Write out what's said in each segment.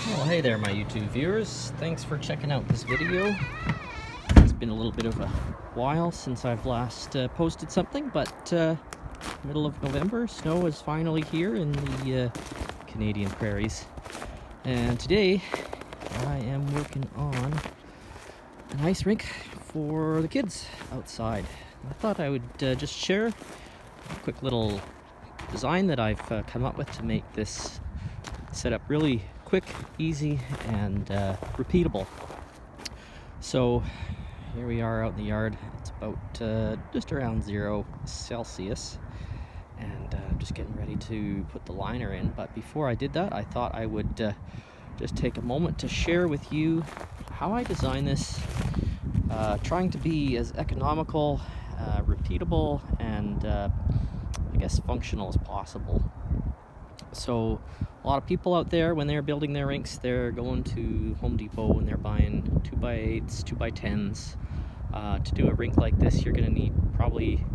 Well, hey there, my YouTube viewers. Thanks for checking out this video. It's been a little bit of a while since I've last posted something, but middle of November, snow is finally here in the Canadian prairies. And today, I am working on an ice rink for the kids outside. I thought I would just share a quick little design that I've come up with to make this setup really quick, easy, and repeatable. So here we are out in the yard. It's about just around 0 Celsius, and I'm just getting ready to put the liner in. But before I did that, I thought I would just take a moment to share with you how I designed this, trying to be as economical, repeatable, and I guess functional as possible. So a lot of people out there, when they're building their rinks, they're going to Home Depot and they're buying 2x8s, 2x10s. To do a rink like this, you're going to need probably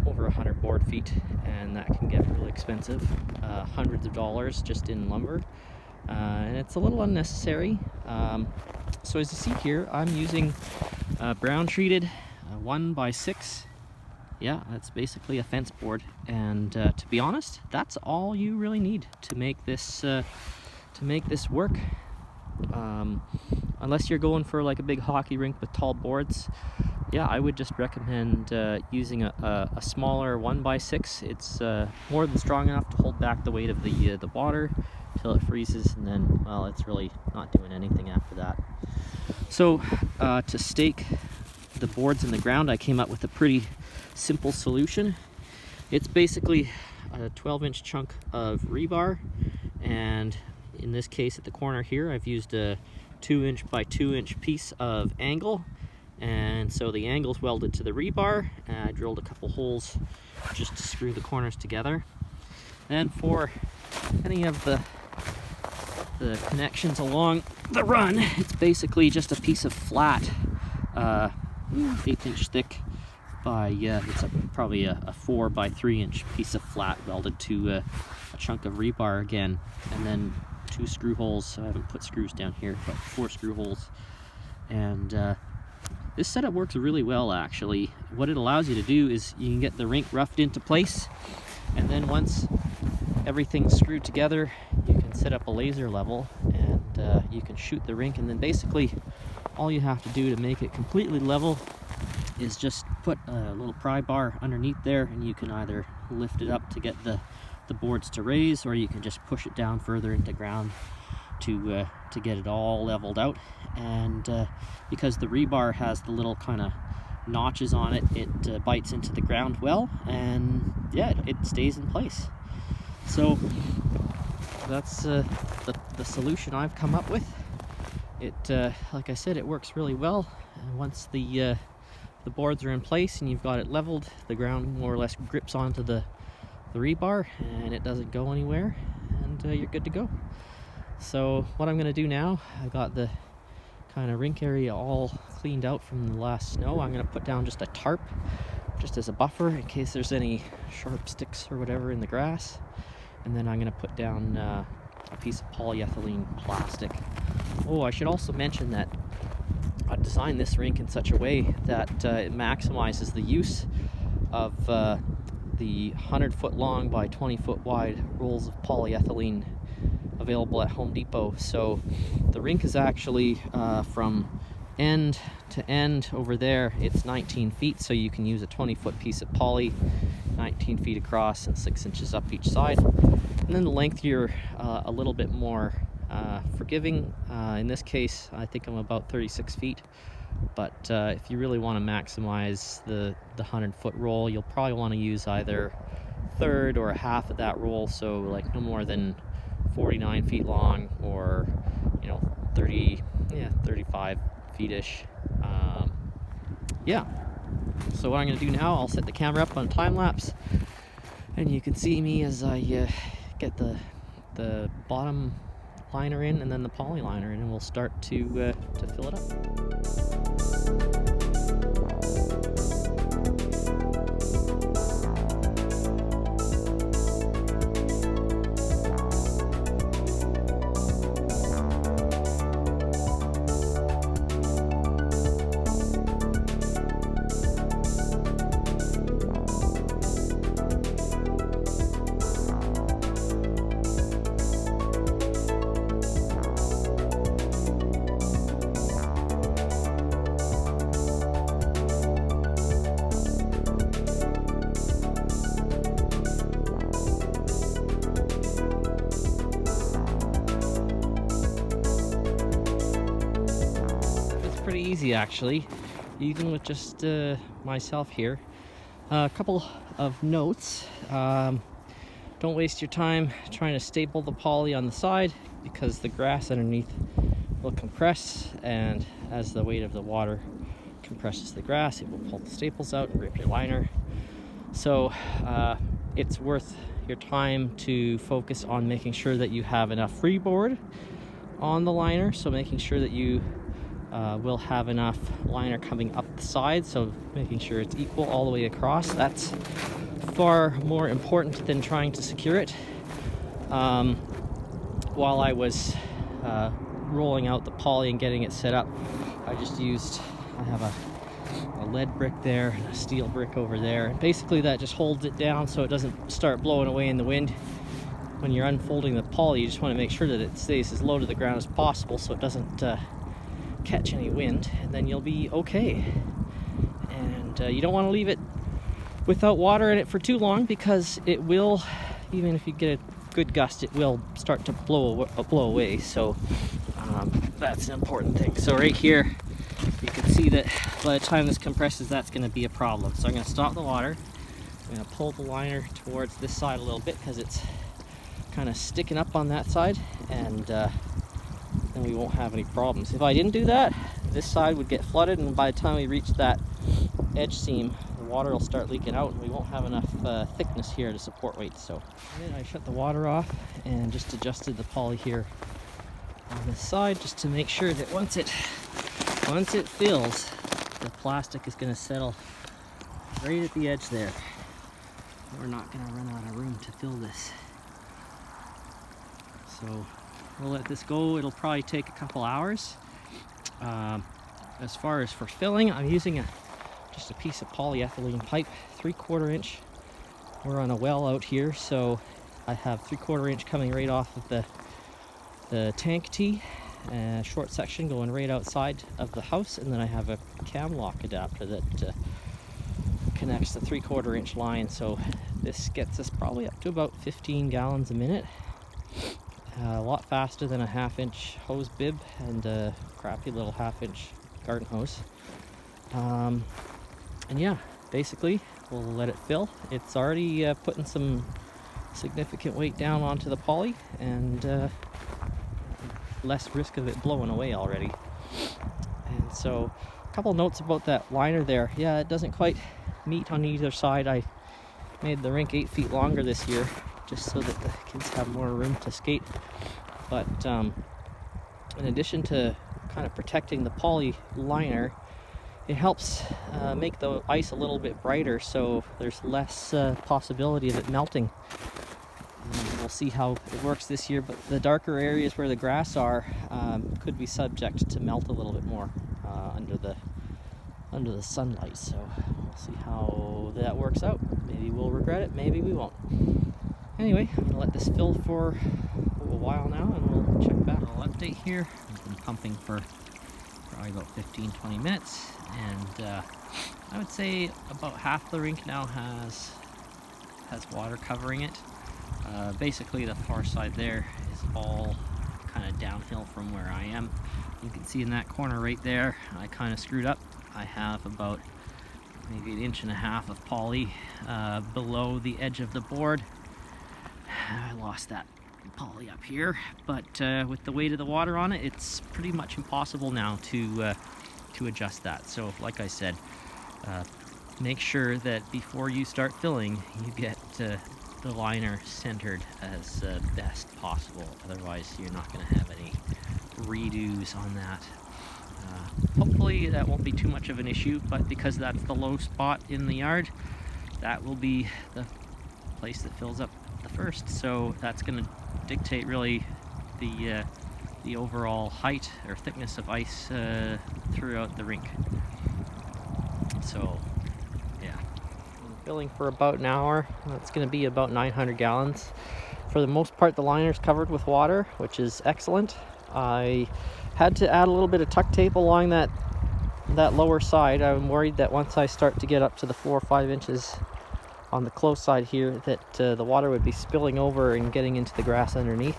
over 100 board feet, and that can get really expensive, hundreds of dollars just in lumber, and it's a little unnecessary. So as you see here, I'm using brown treated 1x6. Yeah, that's basically a fence board, and to be honest, that's all you really need to make this work. Unless you're going for like a big hockey rink with tall boards, yeah, I would just recommend using a smaller 1x6. It's more than strong enough to hold back the weight of the water till it freezes, and then, well, it's really not doing anything after that. So to stake the boards in the ground, I came up with a pretty simple solution. It's basically a 12-inch chunk of rebar, and in this case at the corner here I've used a 2-inch by 2-inch piece of angle, and so the angle's welded to the rebar, and I drilled a couple holes just to screw the corners together. And for any of the connections along the run, it's basically just a piece of flat 1/8-inch thick by it's probably a 4 by 3-inch piece of flat welded to a chunk of rebar again, and then 2 screw holes. I haven't put screws down here, but 4 screw holes. And this setup works really well, actually. What it allows you to do is you can get the rink roughed into place, and then once everything's screwed together, you can set up a laser level, and you can shoot the rink. And then basically all you have to do to make it completely level is just put a little pry bar underneath there, and you can either lift it up to get the boards to raise, or you can just push it down further into ground to get it all leveled out. And because the rebar has the little kind of notches on it, it bites into the ground well, and yeah, it stays in place. So that's the solution I've come up with. It like I said, it works really well. Once the boards are in place and you've got it leveled, the ground more or less grips onto the rebar, and it doesn't go anywhere, and you're good to go. So what I'm going to do now, I got the kind of rink area all cleaned out from the last snow. I'm going to put down just a tarp just as a buffer in case there's any sharp sticks or whatever in the grass, and then I'm going to put down a piece of polyethylene plastic. Oh, I should also mention that I designed this rink in such a way that it maximizes the use of the 100-foot long by 20-foot wide rolls of polyethylene available at Home Depot. So the rink is actually from end to end over there, it's 19 feet, so you can use a 20-foot piece of poly, 19 feet across and 6 inches up each side. And then the length, you're a little bit more forgiving. In this case, I think I'm about 36 feet. But if you really want to maximize the 100-foot roll, you'll probably want to use either a third or a half of that roll, so like no more than 49 feet long, or 35 feet-ish. Yeah. So what I'm going to do now, I'll set the camera up on time lapse, and you can see me as I get the bottom liner in and then the poly liner in, and we'll start to fill it up. easy actually, even with just myself here. A couple of notes. Don't waste your time trying to staple the poly on the side, because the grass underneath will compress, and as the weight of the water compresses the grass, it will pull the staples out and rip your liner. So it's worth your time to focus on making sure that you have enough freeboard on the liner, so making sure that you will have enough liner coming up the side, so making sure it's equal all the way across. That's far more important than trying to secure it. While I was rolling out the poly and getting it set up, I have a lead brick there and a steel brick over there, and basically that just holds it down so it doesn't start blowing away in the wind. When you're unfolding the poly, you just want to make sure that it stays as low to the ground as possible so it doesn't catch any wind, and then you'll be okay. And you don't want to leave it without water in it for too long, because it will, even if you get a good gust, it will start to blow away. So that's an important thing. So right here, you can see that by the time this compresses, that's going to be a problem. So I'm going to stop the water. I'm going to pull the liner towards this side a little bit, because it's kind of sticking up on that side, and then we won't have any problems. If I didn't do that, this side would get flooded, and by the time we reach that edge seam, the water will start leaking out, and we won't have enough thickness here to support weight. So I shut the water off and just adjusted the poly here on this side, just to make sure that once it fills, the plastic is going to settle right at the edge there. We're not going to run out of room to fill this. So we'll let this go. It'll probably take a couple hours. As far as for filling, I'm using just a piece of polyethylene pipe, 3/4 inch. We're on a well out here, so I have 3/4 inch coming right off of the tank tee, short section going right outside of the house, and then I have a cam lock adapter that connects the 3/4 inch line. So this gets us probably up to about 15 gallons a minute. A lot faster than a 1/2 inch hose bib and a crappy little 1/2 inch garden hose. And yeah, basically we'll let it fill. It's already putting some significant weight down onto the poly, and less risk of it blowing away already. And so a couple notes about that liner there. Yeah, it doesn't quite meet on either side. I made the rink 8 feet longer this year, just so that the kids have more room to skate. But in addition to kind of protecting the poly liner, it helps make the ice a little bit brighter, so there's less possibility of it melting. We'll see how it works this year, but the darker areas where the grass are could be subject to melt a little bit more under the sunlight. So we'll see how that works out. Maybe we'll regret it, maybe we won't. Anyway, I'm gonna let this fill for a while now, and we'll check back. A little update here. I've been pumping for probably about 15-20 minutes, and I would say about half the rink now has water covering it. Basically the far side there is all kind of downhill from where I am. You can see in that corner right there, I kind of screwed up. I have about maybe 1.5 inches of poly below the edge of the board. I lost that poly up here, but with the weight of the water on it, it's pretty much impossible now to adjust that. So like I said, make sure that before you start filling, you get the liner centered as best possible. Otherwise, you're not going to have any redos on that. Hopefully that won't be too much of an issue, but because that's the low spot in the yard, that will be the place that fills up the first. So that's going to dictate really the overall height or thickness of ice throughout the rink. So yeah, I'm filling for about an hour. That's going to be about 900 gallons. For the most part, the liner's covered with water, which is excellent. I had to add a little bit of tuck tape along that lower side. I'm worried that once I start to get up to the 4 or 5 inches on the close side here, that the water would be spilling over and getting into the grass underneath.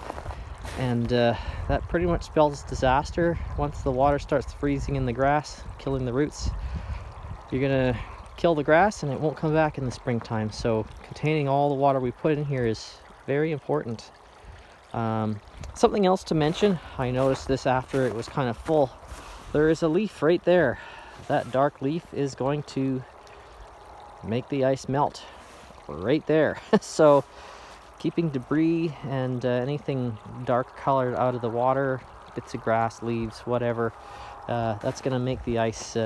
And that pretty much spells disaster. Once the water starts freezing in the grass, killing the roots, you're gonna kill the grass and it won't come back in the springtime. So containing all the water we put in here is very important. Something else to mention, I noticed this after it was kind of full. There is a leaf right there. That dark leaf is going to make the ice melt right there. So keeping debris and anything dark colored out of the water, bits of grass, leaves, whatever, that's going to make the ice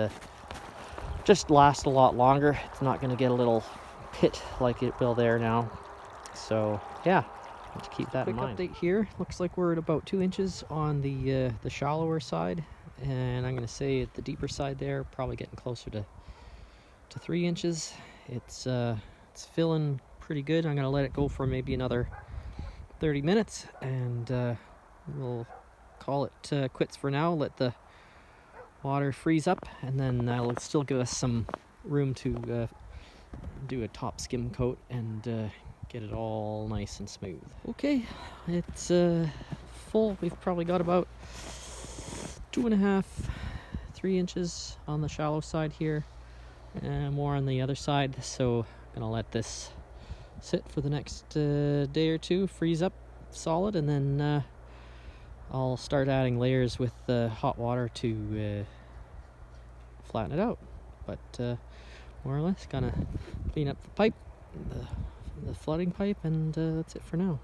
just last a lot longer. It's not going to get a little pit like it will there now. So yeah, let's keep that in mind. Quick update here. Looks like we're at about 2 inches on the shallower side, and I'm going to say at the deeper side there, probably getting closer to 3 inches. It's filling pretty good. I'm going to let it go for maybe another 30 minutes, and we'll call it quits for now. Let the water freeze up, and then that'll still give us some room to do a top skim coat and get it all nice and smooth. Okay, it's full. We've probably got about 2.5, 3 inches on the shallow side here, and more on the other side. So I'm gonna let this sit for the next day or two, freeze up solid, and then I'll start adding layers with hot water to flatten it out. But more or less gonna clean up the pipe, the flooding pipe, and that's it for now.